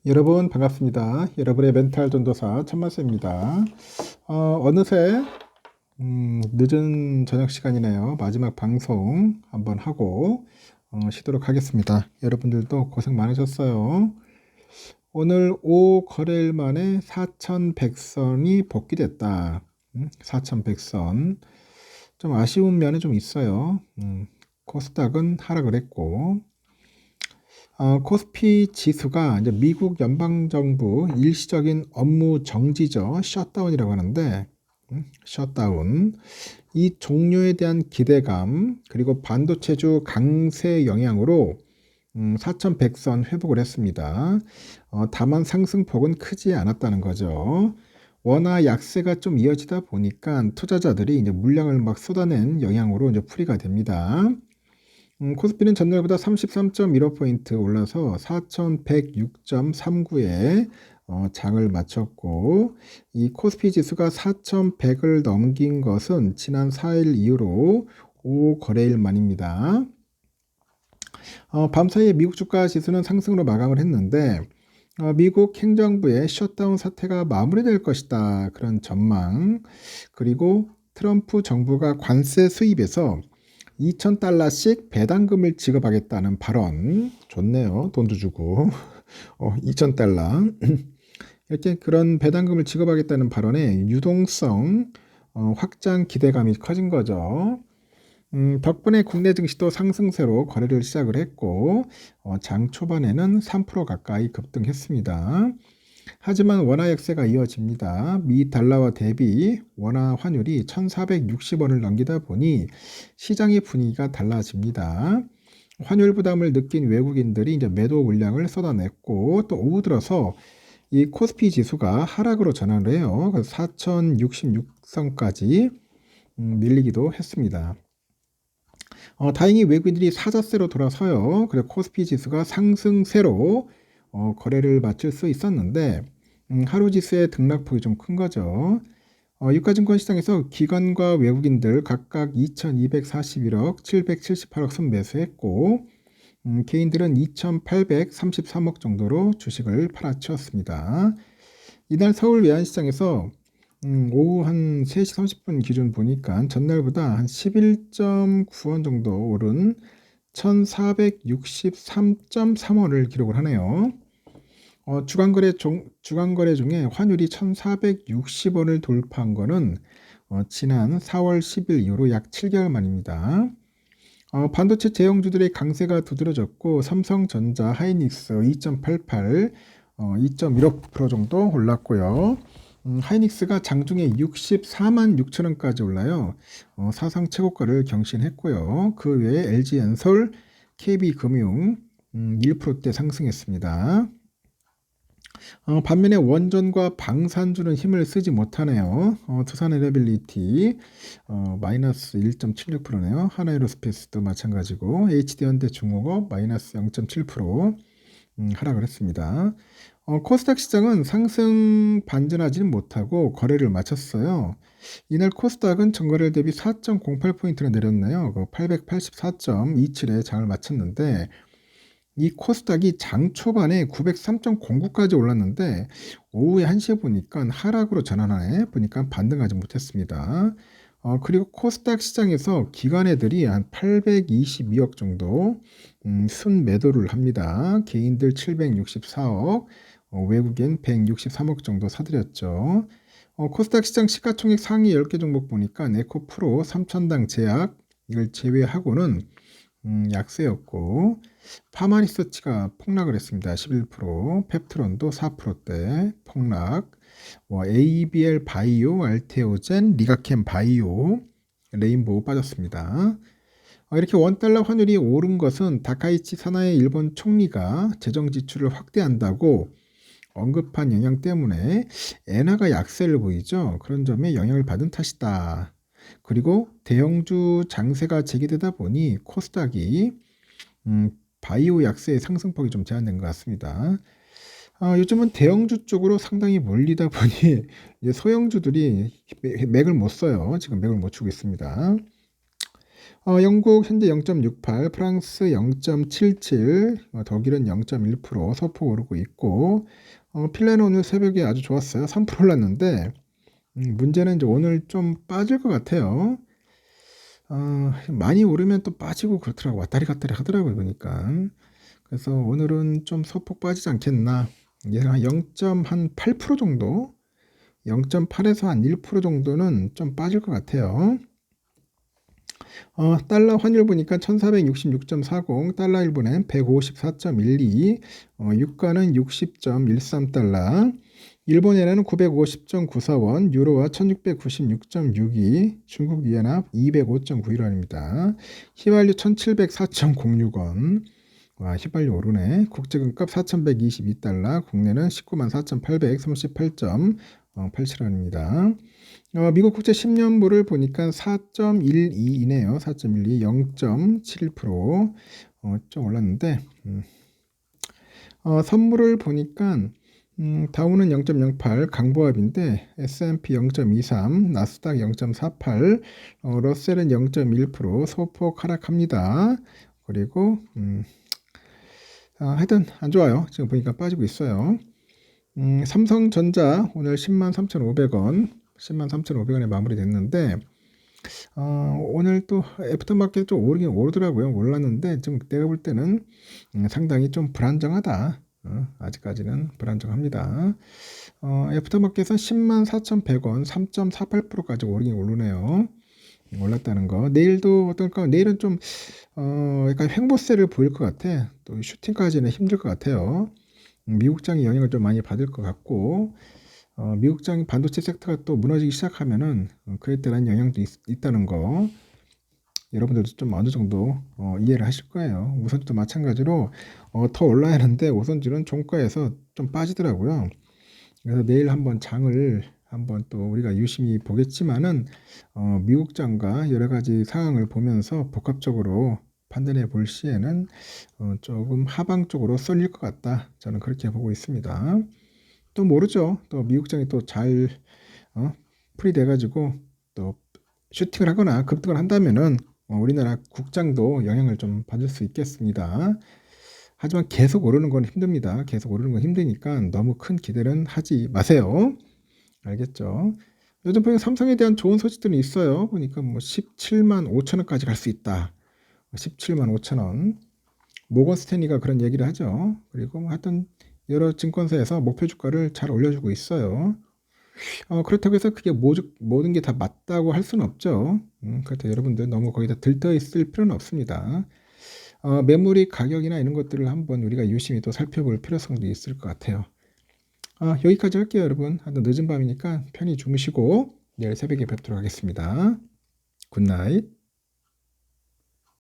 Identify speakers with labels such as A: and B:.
A: 여러분 반갑습니다. 여러분의 멘탈 전도사 천마스입니다. 어느새 늦은 저녁 시간이네요. 마지막 방송 한번 하고 쉬도록 하겠습니다. 여러분들도 고생 많으셨어요. 오늘 5거래일 만에 4100선이 복귀됐다. 4100선. 좀 아쉬운 면이 좀 있어요. 코스닥은 하락을 했고 코스피 지수가 이제 미국 연방정부 일시적인 업무 정지죠. 셧다운이라고 하는데, 셧다운. 이 종료에 대한 기대감, 그리고 반도체주 강세 영향으로 4100선 회복을 했습니다. 다만 상승폭은 크지 않았다는 거죠. 원화 약세가 좀 이어지다 보니까 투자자들이 이제 물량을 막 쏟아낸 영향으로 이제 풀이가 됩니다. 코스피는 전날보다 33.15포인트 올라서 4106.39에 장을 마쳤고, 이 코스피 지수가 4100을 넘긴 것은 지난 4일 이후로 5거래일 만입니다. 밤사이에 미국 주가 지수는 상승으로 마감을 했는데, 미국 행정부의 셧다운 사태가 마무리될 것이다. 그런 전망, 그리고 트럼프 정부가 관세 수입에서 $2,000씩 배당금을 지급하겠다는 발언. 좋네요. 돈도 주고. $2,000. 이렇게 그런 배당금을 지급하겠다는 발언에 유동성 확장 기대감이 커진 거죠. 덕분에 국내 증시도 상승세로 거래를 시작을 했고 장 초반에는 3% 가까이 급등했습니다. 하지만 원화 약세가 이어집니다. 미 달러와 대비 원화 환율이 1,460원을 넘기다 보니 시장의 분위기가 달라집니다. 환율 부담을 느낀 외국인들이 이제 매도 물량을 쏟아냈고 또 오후 들어서 이 코스피 지수가 하락으로 전환을 해요. 그래서 4,066선까지 밀리기도 했습니다. 다행히 외국인들이 사자세로 돌아서요. 그래서 코스피 지수가 상승세로 거래를 마칠 수 있었는데 하루 지수의 등락폭이 좀 큰 거죠. 유가증권 시장에서 기관과 외국인들 각각 2,241억, 778억 순매수했고 개인들은 2,833억 정도로 주식을 팔아치웠습니다. 이날 서울 외환시장에서 오후 한 3시 30분 기준 보니까 전날보다 한 11.9원 정도 오른 1,463.3원을 기록을 하네요. 주간거래 중에 환율이 1,460원을 돌파한 거는 지난 4월 10일 이후로 약 7개월 만입니다. 반도체 제형주들의 강세가 두드러졌고 삼성전자, 하이닉스 2.88, 2.15% 정도 올랐고요. 하이닉스가 장중에 64만 6천원까지 올라요. 사상 최고가를 경신했고요. 그 외에 LG엔솔, KB금융 1%대 상승했습니다. 반면에 원전과 방산주는 힘을 쓰지 못하네요. 두산에너빌리티 마이너스 1.76%네요. 하나에로스페이스도 마찬가지고 HD현대중공업 마이너스 0.7% 하락을 했습니다. 코스닥 시장은 상승 반전하지는 못하고 거래를 마쳤어요. 이날 코스닥은 전거래일 대비 4.08포인트나 내렸네요. 884.27에 장을 마쳤는데 이 코스닥이 장 초반에 903.09까지 올랐는데 오후에 1시에 보니까 하락으로 전환하네 보니까 반등하지 못했습니다. 그리고 코스닥 시장에서 기관애들이 한 822억 정도 순매도를 합니다. 개인들 764억, 외국인 163억 정도 사들였죠. 코스닥 시장 시가총액 상위 10개 종목 보니까 에코프로 3천당 제약 이걸 제외하고는 약세였고 파마리서치가 폭락을 했습니다. 11%, 펩트론도 4%대 폭락, ABL 바이오, 알테오젠, 리가캠 바이오, 레인보우 빠졌습니다. 이렇게 원달러 환율이 오른 것은 다카이치 사나이 일본 총리가 재정 지출을 확대한다고 언급한 영향 때문에 엔화가 약세를 보이죠. 그런 점에 영향을 받은 탓이다. 그리고 대형주 장세가 재개되다 보니 코스닥이 바이오 약세의 상승폭이 좀 제한된 것 같습니다. 요즘은 대형주 쪽으로 상당히 몰리다 보니 이제 소형주들이 맥을 못 써요. 지금 맥을 못 추고 있습니다. 영국 현재 0.68, 프랑스 0.77, 독일은 0.1% 소폭 오르고 있고, 핀란드 오늘 새벽에 아주 좋았어요. 3% 올랐는데, 문제는 이제 오늘 좀 빠질 것 같아요. 많이 오르면 또 빠지고 그렇더라고. 왔다리 갔다리 하더라고요. 그러니까. 그래서 오늘은 좀 소폭 빠지지 않겠나. 얘가 0.8% 정도, 0.8에서 한 1% 정도는 좀 빠질 것 같아요. 달러 환율 보니까 1466.40, 달러 1분엔 154.12, 유가는 60.13달러, 일본엔은 950.94원, 유로와 1696.62, 중국 위안화 205.91원입니다. 휘발유 1704.06원. 와, 휘발유 오르네. 국제금값 4122달러, 국내는 194만 4838.87원입니다. 미국 국채 10년물을 보니까 4.12이네요. 4.12, 0.7%. 좀 올랐는데, 선물을 보니까, 다우는 0.08, 강보합인데, S&P 0.23, 나스닥 0.48, 러셀은 0.1%, 소폭 하락합니다. 그리고, 하여튼 안 좋아요. 지금 보니까 빠지고 있어요. 삼성전자 오늘 10만 3,500원, 10만 3,500원에 마무리됐는데, 오늘 또 애프터마켓 좀 오르긴 오르더라고요. 올랐는데 지금 내가 볼 때는 상당히 좀 불안정하다. 아직까지는 불안정합니다. 애프터마켓은 10만 4,100원, 3.48%까지 오르긴 오르네요. 올랐다는 거. 내일도 어떨까? 내일은 좀 약간 횡보세를 보일 것 같아. 또 슈팅까지는 힘들 것 같아요. 미국장이 영향을 좀 많이 받을 것 같고, 미국장 반도체 섹터가 또 무너지기 시작하면은 그에 따른 영향도 있다는 거 여러분들도 좀 어느 정도 이해를 하실 거예요. 우선주도 마찬가지로 더 올라야 하는데 우선주는 종가에서 좀 빠지더라고요. 그래서 내일 한번 장을 한번 또 우리가 유심히 보겠지만은 미국장과 여러 가지 상황을 보면서 복합적으로 판단해 볼 시에는 조금 하방 쪽으로 쏠릴 것 같다. 저는 그렇게 보고 있습니다. 또 모르죠. 또 미국장이 또 잘 풀이돼 가지고 또 슈팅을 하거나 급등을 한다면은 우리나라 국장도 영향을 좀 받을 수 있겠습니다. 하지만 계속 오르는 건 힘듭니다. 계속 오르는 건 힘드니까 너무 큰 기대는 하지 마세요. 알겠죠? 요즘 보니까 삼성에 대한 좋은 소식들은 있어요. 보니까 뭐 17만 5천 원까지 갈 수 있다. 17만 5천 원. 모건 스탠리가 그런 얘기를 하죠. 그리고 뭐 하여튼 여러 증권사에서 목표 주가를 잘 올려주고 있어요. 그렇다고 해서 그게 모든 게 다 맞다고 할 수는 없죠. 그렇다고 여러분들 너무 거기다 들떠 있을 필요는 없습니다. 매물이 가격이나 이런 것들을 한번 우리가 유심히 또 살펴볼 필요성도 있을 것 같아요. 여기까지 할게요, 여러분. 하여튼 늦은 밤이니까 편히 주무시고 내일 새벽에 뵙도록 하겠습니다. 굿나잇.